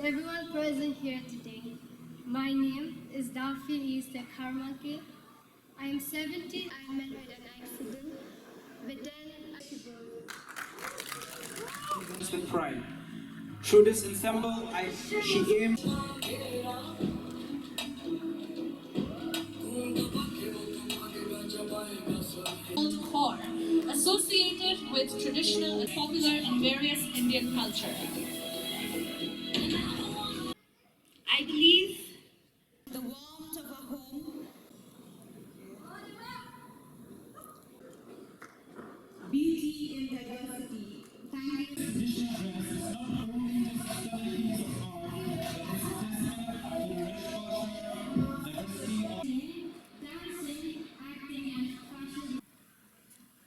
everyone present here today. My name is Dafi Easter Karmake. I am 17. I met with an accident, but then with pride. Through this ensemble, she aims Core, associated with traditional and popular in various Indian culture. I believe the warmth of a home, beauty in diversity. Thank you. Dancing, acting, and fashion.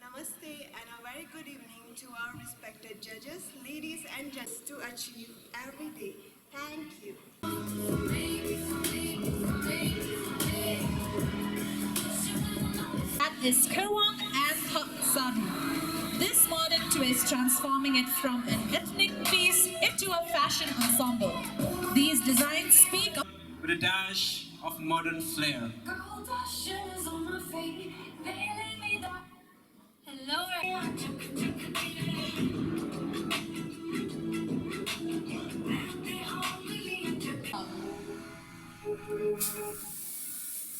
Namaste and a very good evening to our respected judges, ladies and gents, to achieve every day. Thank you. That is Kerwang and Sadu. This modern twist transforming it from an ethnic piece into a fashion ensemble. These designs speak of with a dash of modern flair. Hello.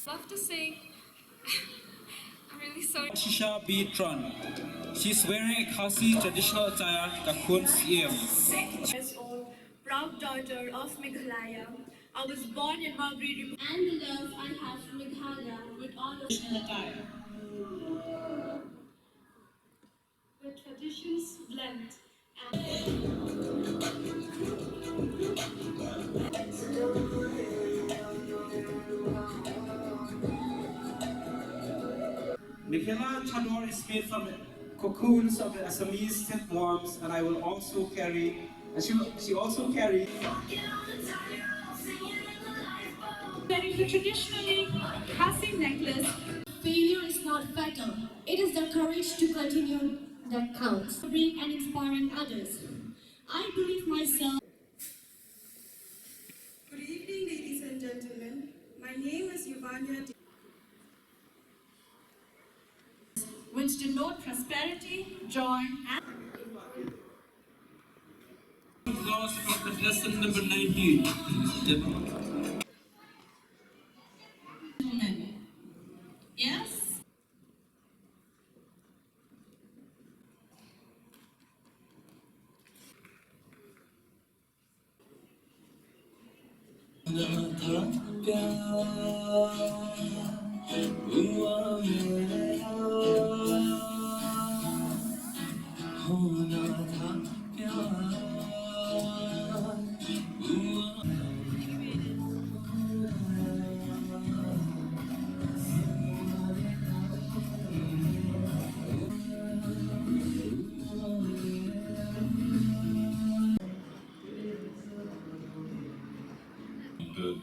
Love to say, I'm really sorry. Shisha B. Tron. She's wearing a Khasi traditional attire, Kakun Siem. Years old, proud daughter of Meghalaya. I was born in Mulberry And the love I have for Meghalaya with all of traditional attire. with traditions blend. Mikhela Chador is made from cocoons of the Assamese silkworms, and I will also carry, and she also carries. Wearing the traditionally Khasi necklace. Failure is not fatal. It is the courage to continue that counts. Bring and inspiring others. I believe myself. Good evening, ladies and gentlemen. My name is Yuvanya. Which denote prosperity, joy, and Applause from contestant number 19. women. Yes?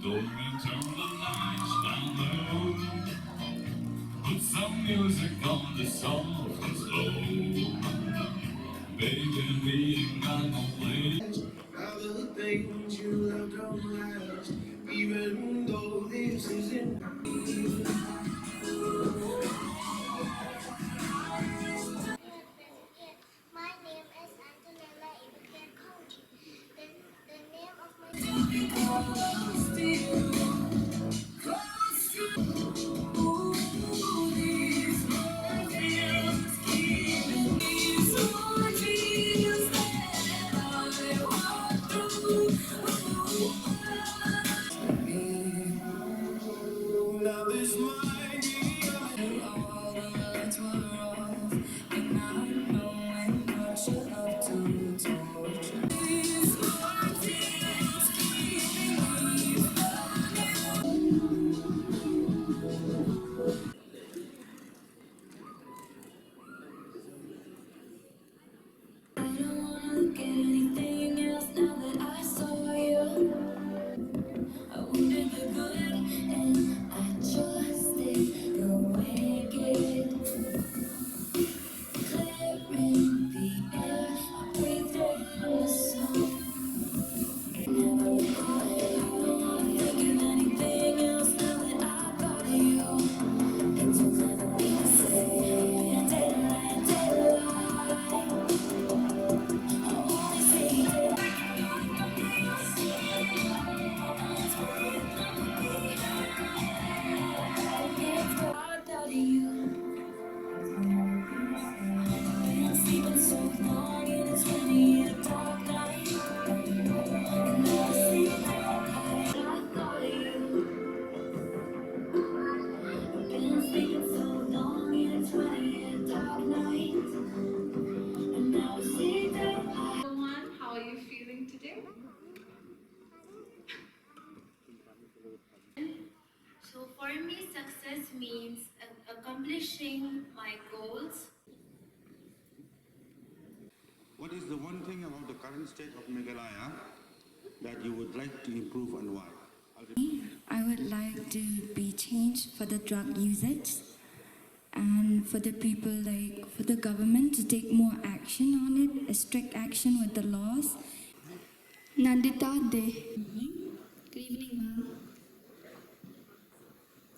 Don't turn the lights down low. Put some music on the soft and slow. Baby, me and my play. Other things you love don't last, even though this isn't. my name is Antonella Ibukir County. The name of my Now this might be For me, success means accomplishing my goals. What is the one thing about the current state of Meghalaya that you would like to improve and why? I would like to be changed for the drug usage and for the people, like for the government to take more action on it, a strict action with the laws. Nandita De. Good evening, ma'am.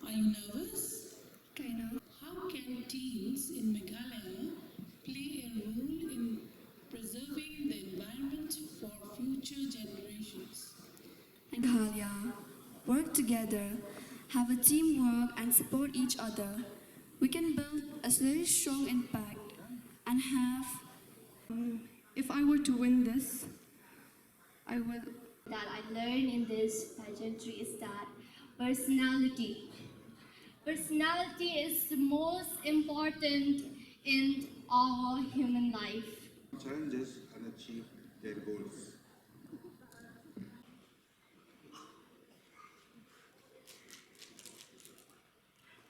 Are you nervous? Kind of. How can teens in Meghalaya play a role in preserving the environment for future generations? Meghalaya, work together, have a teamwork and support each other. We can build a very strong impact and have. If I were to win this, I will. That I learned in this pageantry is that personality. Personality is the most important in our human life. Challenges and achieve their goals.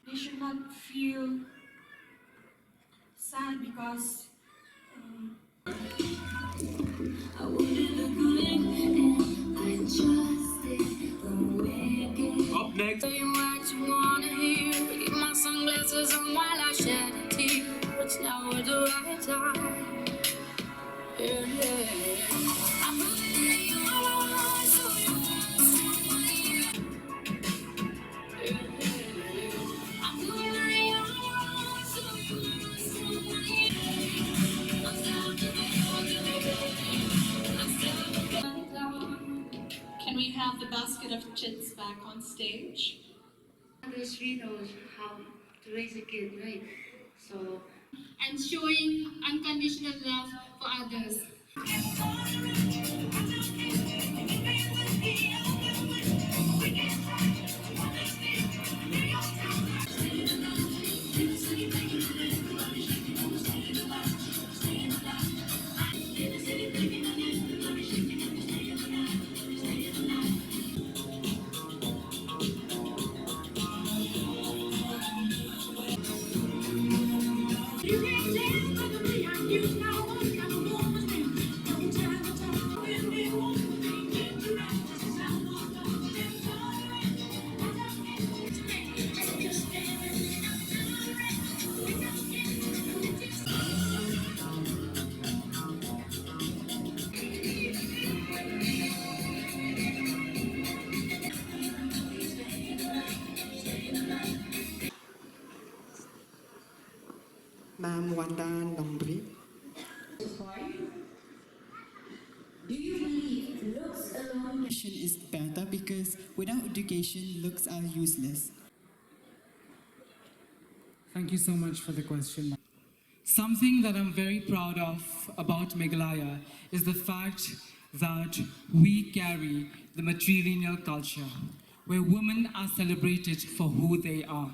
We should not feel sad because Up next. say what you wanna hear. Keep my sunglasses on while I shed a tear. It's now or the right time. Yeah, yeah. I'm looking in your eyes, so you yeah, yeah. I'm looking in your eyes, so can we have the basket of chits back on stage? She knows how to raise a kid, right? So And showing unconditional love for others. Ma'am Wanda Nombri. Education is better because without education, looks are useless. Thank you so much for the question. Something that I'm very proud of about Meghalaya is the fact that we carry the matrilineal culture, where women are celebrated for who they are.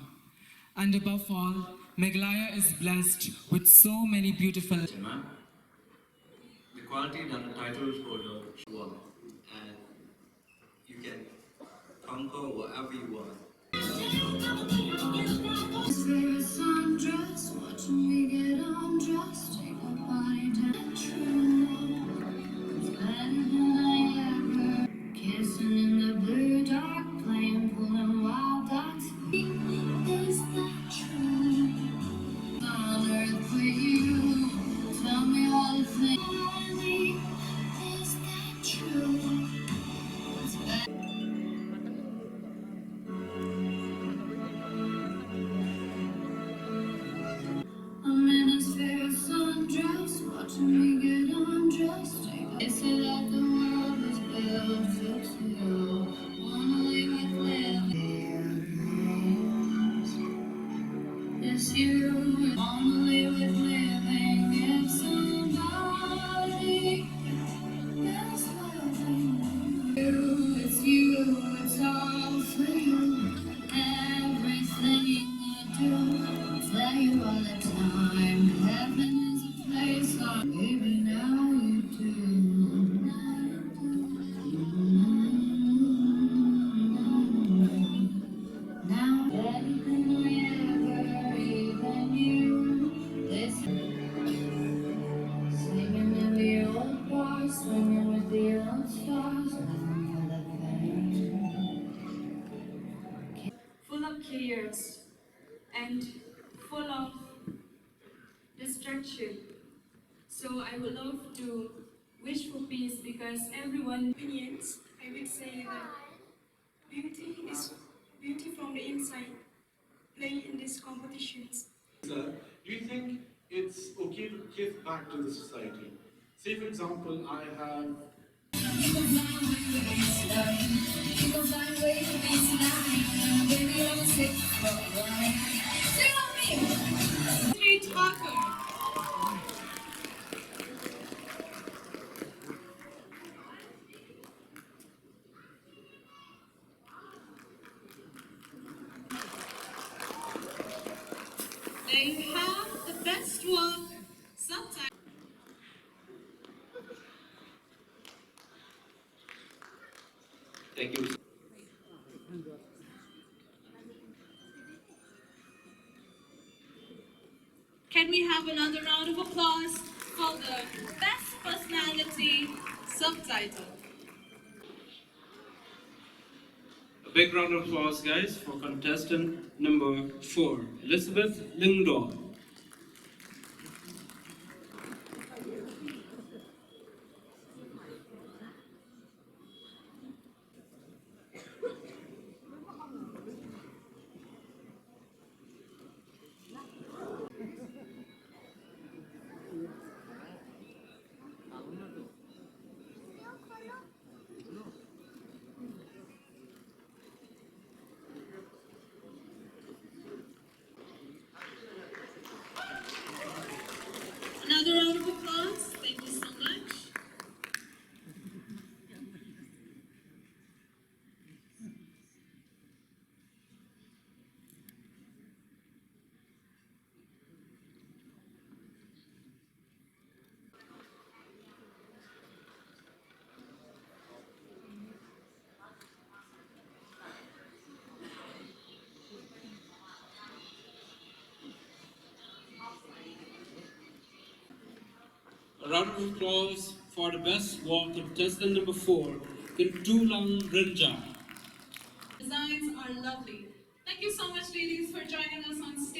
And above all, Meghalaya is blessed with so many beautiful. The quality that a title holder won, and you can conquer whatever you want. Watching me get undressed, take my body down. True, it's better than I ever. Kissing in the blue dark, playing, pulling wild dots. Is that true? On earth with you, tell me all the things. Is that true? everyone. Opinions, I would say that beauty is beauty from the inside, play in these competitions. Sir, do you think it's okay to give back to the society? Say, for example, I have They have the best work sometimes. Thank you. Can we have another round of applause for the best personality subtitle? A big round of applause, guys, for contestant number 4, Elizabeth Lingdor. Another round of applause. Thank you so much. A round of applause for the best walk contestant number 4, Pynlong Rinja. Designs are lovely. Thank you so much, ladies, for joining us on stage.